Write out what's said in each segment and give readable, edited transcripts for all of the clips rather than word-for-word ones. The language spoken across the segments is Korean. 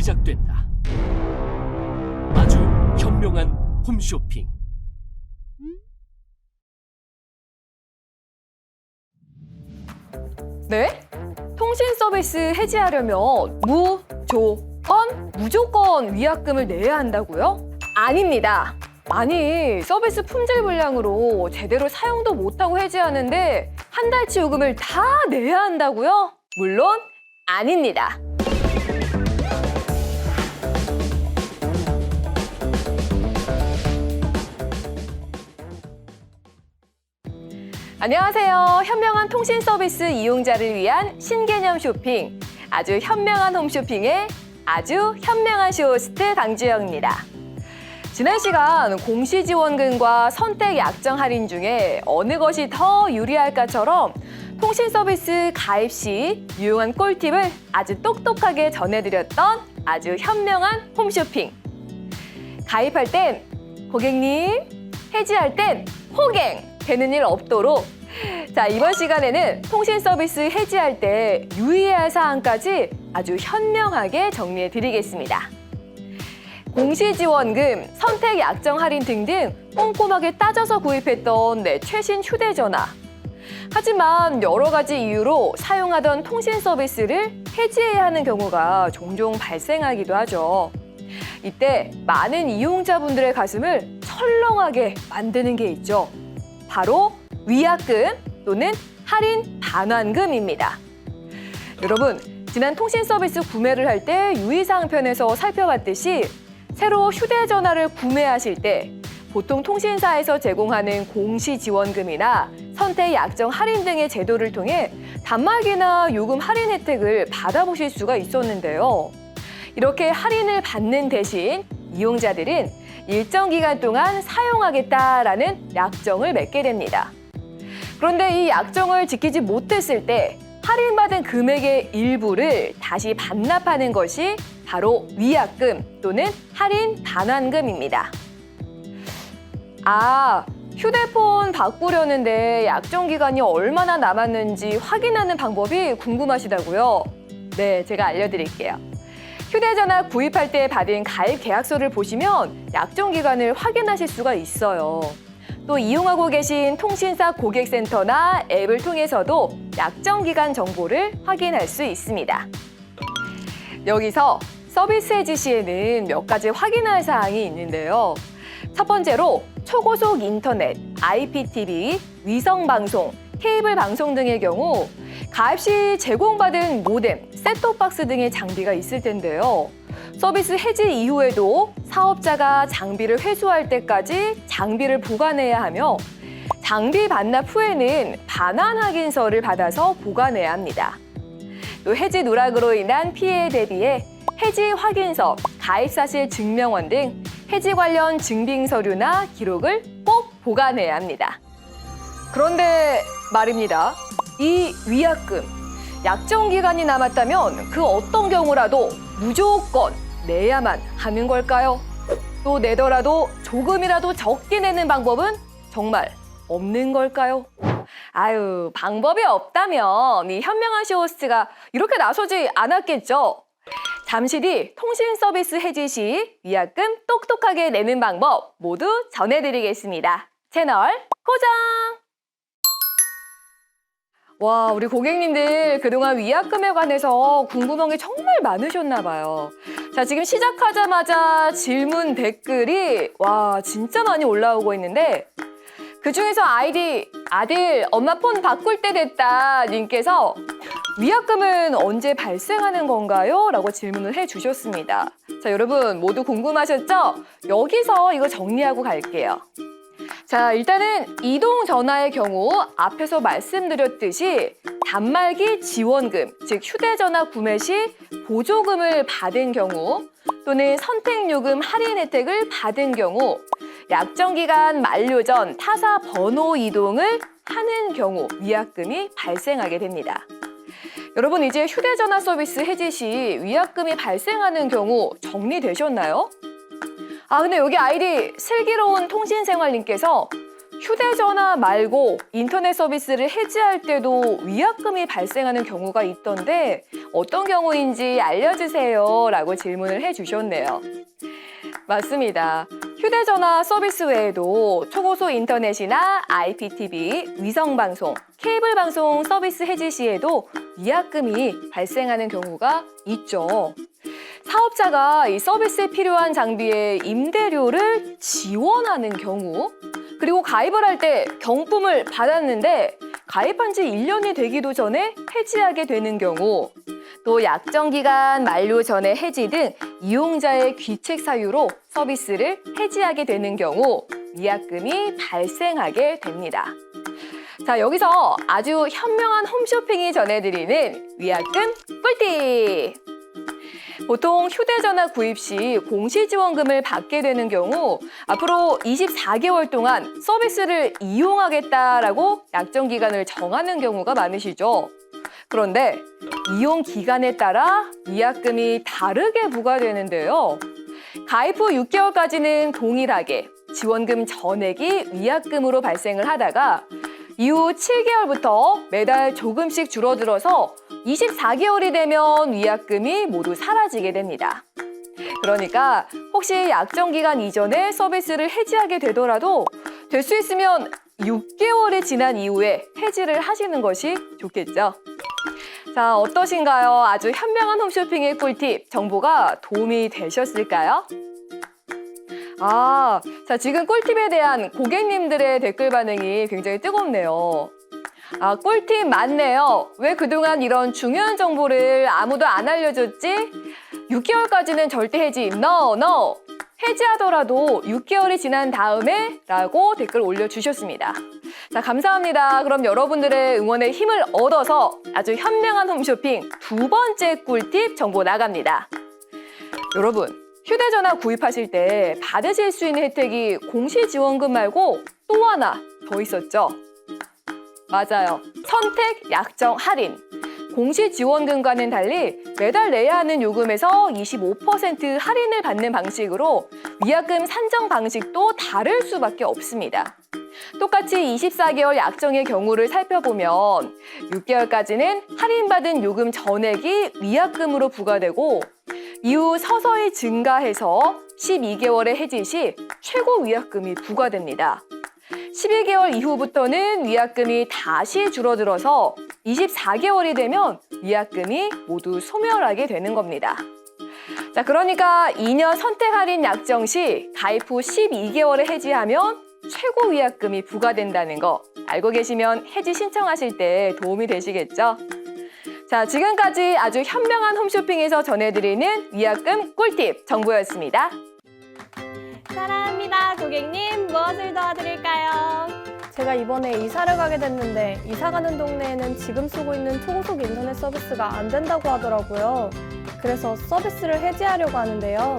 시작된다. 아주 현명한 홈쇼핑. 네? 통신 서비스 해지하려면 무조건 위약금을 내야 한다고요? 아닙니다. 아니, 서비스 품질 불량으로 제대로 사용도 못하고 해지하는데 한 달치 요금을 다 내야 한다고요? 물론 아닙니다. 안녕하세요. 현명한 통신 서비스 이용자를 위한 신개념 쇼핑, 아주 현명한 홈쇼핑의 아주 현명한 쇼호스트 강주영입니다. 지난 시간 공시지원금과 선택 약정 할인 중에 어느 것이 더 유리할까처럼 통신 서비스 가입 시 유용한 꿀팁을 아주 똑똑하게 전해드렸던 아주 현명한 홈쇼핑. 가입할 땐 고객님, 해지할 땐 호갱! 되는 일 없도록, 자, 이번 시간에는 통신 서비스 해지할 때 유의해야 할 사항까지 아주 현명하게 정리해 드리겠습니다. 공시지원금, 선택 약정 할인 등등 꼼꼼하게 따져서 구입했던 내 최신 휴대전화. 하지만 여러 가지 이유로 사용하던 통신 서비스를 해지해야 하는 경우가 종종 발생하기도 하죠. 이때 많은 이용자분들의 가슴을 철렁하게 만드는 게 있죠. 바로 위약금 또는 할인 반환금입니다. 여러분, 지난 통신 서비스 구매를 할 때 유의사항 편에서 살펴봤듯이 새로 휴대전화를 구매하실 때 보통 통신사에서 제공하는 공시지원금이나 선택 약정 할인 등의 제도를 통해 단말기나 요금 할인 혜택을 받아보실 수가 있었는데요. 이렇게 할인을 받는 대신 이용자들은 일정 기간 동안 사용하겠다라는 약정을 맺게 됩니다. 그런데 이 약정을 지키지 못했을 때 할인받은 금액의 일부를 다시 반납하는 것이 바로 위약금 또는 할인 반환금입니다. 아, 휴대폰 바꾸려는데 약정 기간이 얼마나 남았는지 확인하는 방법이 궁금하시다고요? 네, 제가 알려드릴게요. 휴대전화 구입할 때 받은 가입 계약서를 보시면 약정 기간을 확인하실 수가 있어요. 또 이용하고 계신 통신사 고객센터나 앱을 통해서도 약정 기간 정보를 확인할 수 있습니다. 여기서 서비스 해지 시에는 몇 가지 확인할 사항이 있는데요. 첫 번째로 초고속 인터넷, IPTV, 위성방송, 케이블 방송 등의 경우 가입 시 제공받은 모뎀, 셋톱박스 등의 장비가 있을 텐데요. 서비스 해지 이후에도 사업자가 장비를 회수할 때까지 장비를 보관해야 하며 장비 반납 후에는 반환 확인서를 받아서 보관해야 합니다. 또 해지 누락으로 인한 피해에 대비해 해지 확인서, 가입 사실 증명원 등 해지 관련 증빙 서류나 기록을 꼭 보관해야 합니다. 그런데 말입니다. 이 위약금, 약정 기간이 남았다면 그 어떤 경우라도 무조건 내야만 하는 걸까요? 또 내더라도 조금이라도 적게 내는 방법은 정말 없는 걸까요? 아유, 방법이 없다면 이 현명한 쇼호스트가 이렇게 나서지 않았겠죠? 잠시 뒤 통신 서비스 해지 시 위약금 똑똑하게 내는 방법 모두 전해드리겠습니다. 채널 고정! 와, 우리 고객님들 그동안 위약금에 관해서 궁금한 게 정말 많으셨나 봐요. 자, 지금 시작하자마자 질문 댓글이 와, 진짜 많이 올라오고 있는데 그중에서 아이디 아들 엄마 폰 바꿀 때 됐다 님께서 위약금은 언제 발생하는 건가요? 라고 질문을 해주셨습니다. 자, 여러분 모두 궁금하셨죠? 여기서 이거 정리하고 갈게요. 자, 일단은 이동 전화의 경우 앞에서 말씀드렸듯이 단말기 지원금, 즉 휴대전화 구매 시 보조금을 받은 경우 또는 선택요금 할인 혜택을 받은 경우 약정기간 만료 전 타사 번호 이동을 하는 경우 위약금이 발생하게 됩니다. 여러분 이제 휴대전화 서비스 해지 시 위약금이 발생하는 경우 정리되셨나요? 아, 근데 여기 아이디 슬기로운 통신생활님께서 휴대전화 말고 인터넷 서비스를 해지할 때도 위약금이 발생하는 경우가 있던데 어떤 경우인지 알려주세요 라고 질문을 해주셨네요. 맞습니다. 휴대전화 서비스 외에도 초고속 인터넷이나 IPTV, 위성방송, 케이블방송 서비스 해지 시에도 위약금이 발생하는 경우가 있죠. 사업자가 이 서비스에 필요한 장비의 임대료를 지원하는 경우, 그리고 가입을 할 때 경품을 받았는데 가입한 지 1년이 되기도 전에 해지하게 되는 경우, 또 약정기간 만료 전에 해지 등 이용자의 귀책 사유로 서비스를 해지하게 되는 경우 위약금이 발생하게 됩니다. 자, 여기서 아주 현명한 홈쇼핑이 전해드리는 위약금 꿀팁! 보통 휴대전화 구입 시 공시지원금을 받게 되는 경우 앞으로 24개월 동안 서비스를 이용하겠다라고 약정기간을 정하는 경우가 많으시죠. 그런데 이용 기간에 따라 위약금이 다르게 부과되는데요. 가입 후 6개월까지는 동일하게 지원금 전액이 위약금으로 발생을 하다가 이후 7개월부터 매달 조금씩 줄어들어서 24개월이 되면 위약금이 모두 사라지게 됩니다. 그러니까 혹시 약정기간 이전에 서비스를 해지하게 되더라도 될 수 있으면 6개월이 지난 이후에 해지를 하시는 것이 좋겠죠. 자, 어떠신가요? 아주 현명한 홈쇼핑의 꿀팁, 정보가 도움이 되셨을까요? 자, 지금 꿀팁에 대한 고객님들의 댓글 반응이 굉장히 뜨겁네요. 꿀팁 맞네요. 왜 그동안 이런 중요한 정보를 아무도 안 알려줬지? 6개월까지는 절대 해지, no! 해지하더라도 6개월이 지난 다음에 라고 댓글 올려주셨습니다. 자, 감사합니다. 그럼 여러분들의 응원에 힘을 얻어서 아주 현명한 홈쇼핑 두 번째 꿀팁 정보 나갑니다. 여러분, 휴대전화 구입하실 때 받으실 수 있는 혜택이 공시지원금 말고 또 하나 더 있었죠? 맞아요. 선택 약정 할인. 공시지원금과는 달리 매달 내야 하는 요금에서 25% 할인을 받는 방식으로 위약금 산정 방식도 다를 수밖에 없습니다. 똑같이 24개월 약정의 경우를 살펴보면 6개월까지는 할인받은 요금 전액이 위약금으로 부과되고 이후 서서히 증가해서 12개월의 해지 시 최고 위약금이 부과됩니다. 12개월 이후부터는 위약금이 다시 줄어들어서 24개월이 되면 위약금이 모두 소멸하게 되는 겁니다. 자, 그러니까 2년 선택 할인 약정 시 가입 후 12개월에 해지하면 최고 위약금이 부과된다는 거 알고 계시면 해지 신청하실 때 도움이 되시겠죠? 자, 지금까지 아주 현명한 홈쇼핑에서 전해드리는 위약금 꿀팁 정보였습니다. 사랑합니다. 고객님, 무엇을 도와드릴까요? 제가 이번에 이사를 가게 됐는데 이사 가는 동네에는 지금 쓰고 있는 초고속 인터넷 서비스가 안 된다고 하더라고요. 그래서 서비스를 해지하려고 하는데요.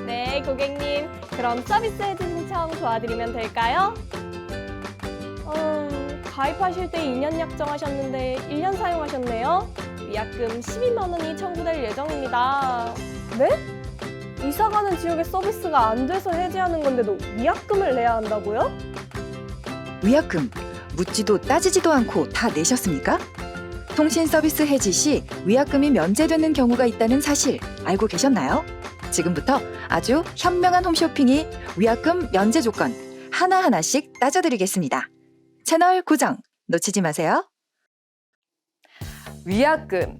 네, 고객님. 그럼 서비스 해지 신청 도와드리면 될까요? 가입하실 때 2년 약정하셨는데 1년 사용하셨네요. 위약금 12만 원이 청구될 예정입니다. 네? 이사 가는 지역에 서비스가 안 돼서 해지하는 건데도 위약금을 내야 한다고요? 위약금 묻지도 따지지도 않고 다 내셨습니까? 통신 서비스 해지 시 위약금이 면제되는 경우가 있다는 사실 알고 계셨나요? 지금부터 아주 현명한 홈쇼핑이 위약금 면제 조건 하나하나씩 따져드리겠습니다. 채널 고정 놓치지 마세요. 위약금.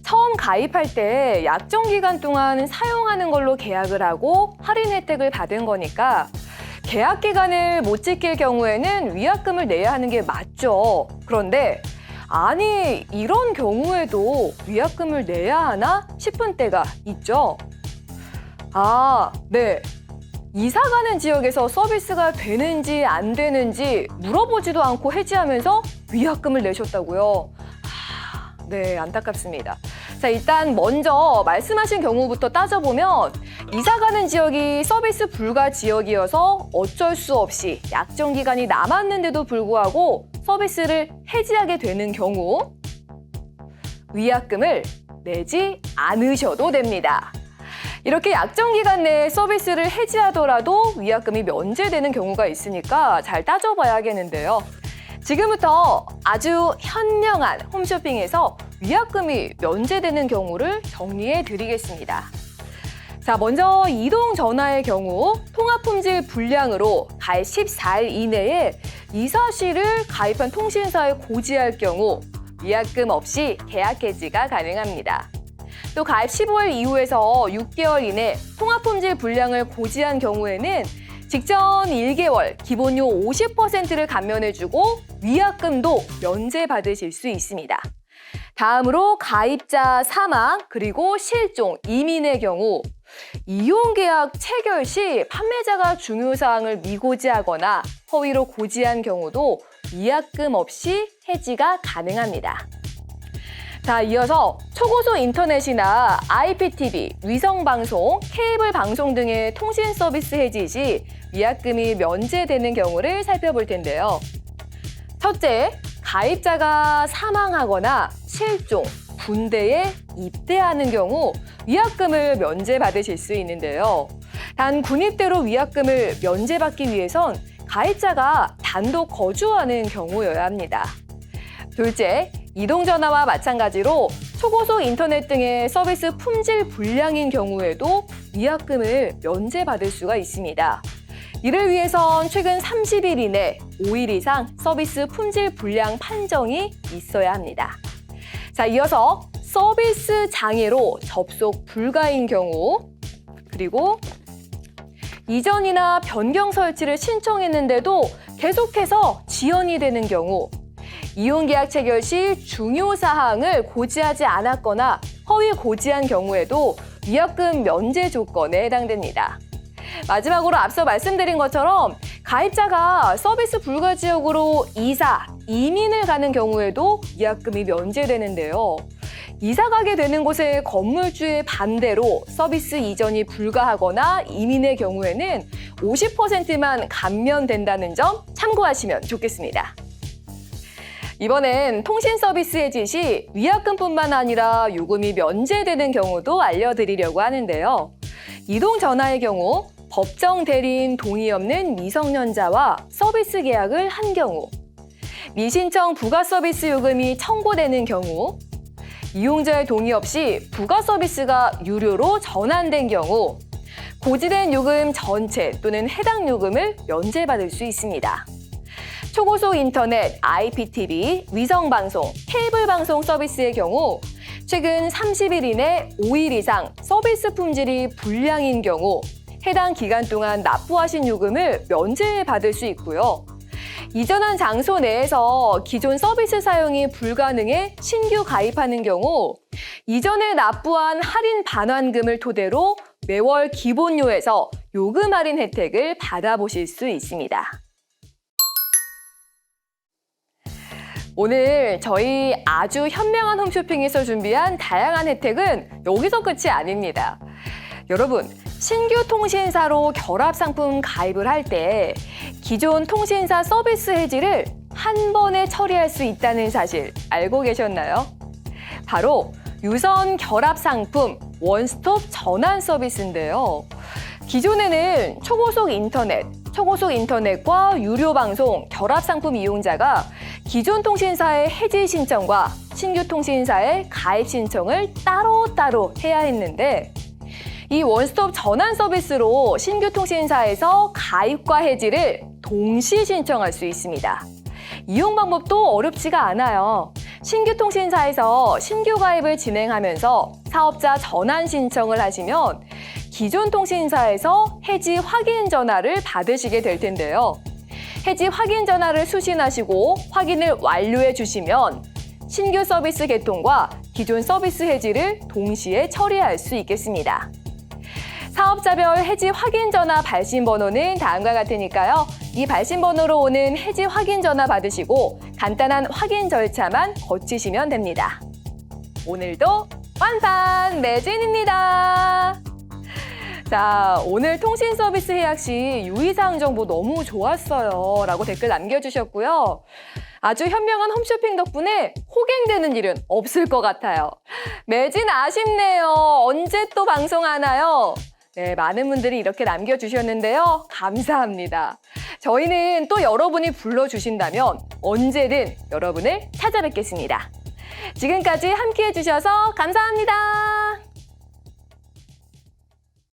처음 가입할 때 약정 기간 동안 사용하는 걸로 계약을 하고 할인 혜택을 받은 거니까 계약 기간을 못 지킬 경우에는 위약금을 내야 하는 게 맞죠. 그런데 아니, 이런 경우에도 위약금을 내야 하나 싶은 때가 있죠. 네. 이사 가는 지역에서 서비스가 되는지 안 되는지 물어보지도 않고 해지하면서 위약금을 내셨다고요? 네, 안타깝습니다. 자, 일단 먼저 말씀하신 경우부터 따져보면 이사 가는 지역이 서비스 불가 지역이어서 어쩔 수 없이 약정 기간이 남았는데도 불구하고 서비스를 해지하게 되는 경우 위약금을 내지 않으셔도 됩니다. 이렇게 약정 기간 내에 서비스를 해지하더라도 위약금이 면제되는 경우가 있으니까 잘 따져봐야겠는데요. 지금부터 아주 현명한 홈쇼핑에서 위약금이 면제되는 경우를 정리해 드리겠습니다. 자, 먼저 이동 전화의 경우 통화품질 불량으로 가입 14일 이내에 이 사실을 가입한 통신사에 고지할 경우 위약금 없이 계약 해지가 가능합니다. 또 가입 15일 이후에서 6개월 이내 통화품질 불량을 고지한 경우에는 직전 1개월 기본료 50%를 감면해주고 위약금도 면제받으실 수 있습니다. 다음으로 가입자 사망 그리고 실종, 이민의 경우 이용계약 체결 시 판매자가 중요사항을 미고지하거나 허위로 고지한 경우도 위약금 없이 해지가 가능합니다. 자, 이어서 초고속 인터넷이나 IPTV, 위성방송, 케이블 방송 등의 통신 서비스 해지 시 위약금이 면제되는 경우를 살펴볼 텐데요. 첫째, 가입자가 사망하거나 실종, 군대에 입대하는 경우 위약금을 면제받으실 수 있는데요. 단 군입대로 위약금을 면제받기 위해선 가입자가 단독 거주하는 경우여야 합니다. 둘째, 이동전화와 마찬가지로 초고속 인터넷 등의 서비스 품질 불량인 경우에도 위약금을 면제받을 수가 있습니다. 이를 위해선 최근 30일 이내 5일 이상 서비스 품질 불량 판정이 있어야 합니다. 자, 이어서 서비스 장애로 접속 불가인 경우, 그리고 이전이나 변경 설치를 신청했는데도 계속해서 지연이 되는 경우, 이용계약 체결 시 중요 사항을 고지하지 않았거나 허위 고지한 경우에도 위약금 면제 조건에 해당됩니다. 마지막으로 앞서 말씀드린 것처럼 가입자가 서비스 불가 지역으로 이사, 이민을 가는 경우에도 위약금이 면제되는데요. 이사 가게 되는 곳의 건물주의 반대로 서비스 이전이 불가하거나 이민의 경우에는 50%만 감면된다는 점 참고하시면 좋겠습니다. 이번엔 통신 서비스 해지 시 위약금뿐만 아니라 요금이 면제되는 경우도 알려드리려고 하는데요. 이동 전화의 경우 법정 대리인 동의 없는 미성년자와 서비스 계약을 한 경우, 미신청 부가 서비스 요금이 청구되는 경우, 이용자의 동의 없이 부가 서비스가 유료로 전환된 경우, 고지된 요금 전체 또는 해당 요금을 면제받을 수 있습니다. 초고속 인터넷, IPTV, 위성방송, 케이블 방송 서비스의 경우 최근 30일 이내 5일 이상 서비스 품질이 불량인 경우 해당 기간 동안 납부하신 요금을 면제받을 수 있고요. 이전한 장소 내에서 기존 서비스 사용이 불가능해 신규 가입하는 경우 이전에 납부한 할인 반환금을 토대로 매월 기본료에서 요금 할인 혜택을 받아보실 수 있습니다. 오늘 저희 아주 현명한 홈쇼핑에서 준비한 다양한 혜택은 여기서 끝이 아닙니다. 여러분, 신규 통신사로 결합상품 가입을 할 때 기존 통신사 서비스 해지를 한 번에 처리할 수 있다는 사실 알고 계셨나요? 바로 유선 결합상품 원스톱 전환 서비스인데요. 기존에는 초고속 인터넷과 유료 방송, 결합 상품 이용자가 기존 통신사의 해지 신청과 신규 통신사의 가입 신청을 따로따로 해야 했는데 이 원스톱 전환 서비스로 신규 통신사에서 가입과 해지를 동시 신청할 수 있습니다. 이용 방법도 어렵지가 않아요. 신규 통신사에서 신규 가입을 진행하면서 사업자 전환 신청을 하시면 기존 통신사에서 해지 확인 전화를 받으시게 될 텐데요. 해지 확인 전화를 수신하시고 확인을 완료해 주시면 신규 서비스 개통과 기존 서비스 해지를 동시에 처리할 수 있겠습니다. 사업자별 해지 확인 전화 발신 번호는 다음과 같으니까요. 이 발신 번호로 오는 해지 확인 전화 받으시고 간단한 확인 절차만 거치시면 됩니다. 오늘도 완판 매진입니다. 자, 오늘 통신 서비스 예약 시 유의사항 정보 너무 좋았어요 라고 댓글 남겨주셨고요. 아주 현명한 홈쇼핑 덕분에 호갱되는 일은 없을 것 같아요. 매진 아쉽네요. 언제 또 방송하나요? 네, 많은 분들이 이렇게 남겨주셨는데요. 감사합니다. 저희는 또 여러분이 불러주신다면 언제든 여러분을 찾아뵙겠습니다. 지금까지 함께해 주셔서 감사합니다.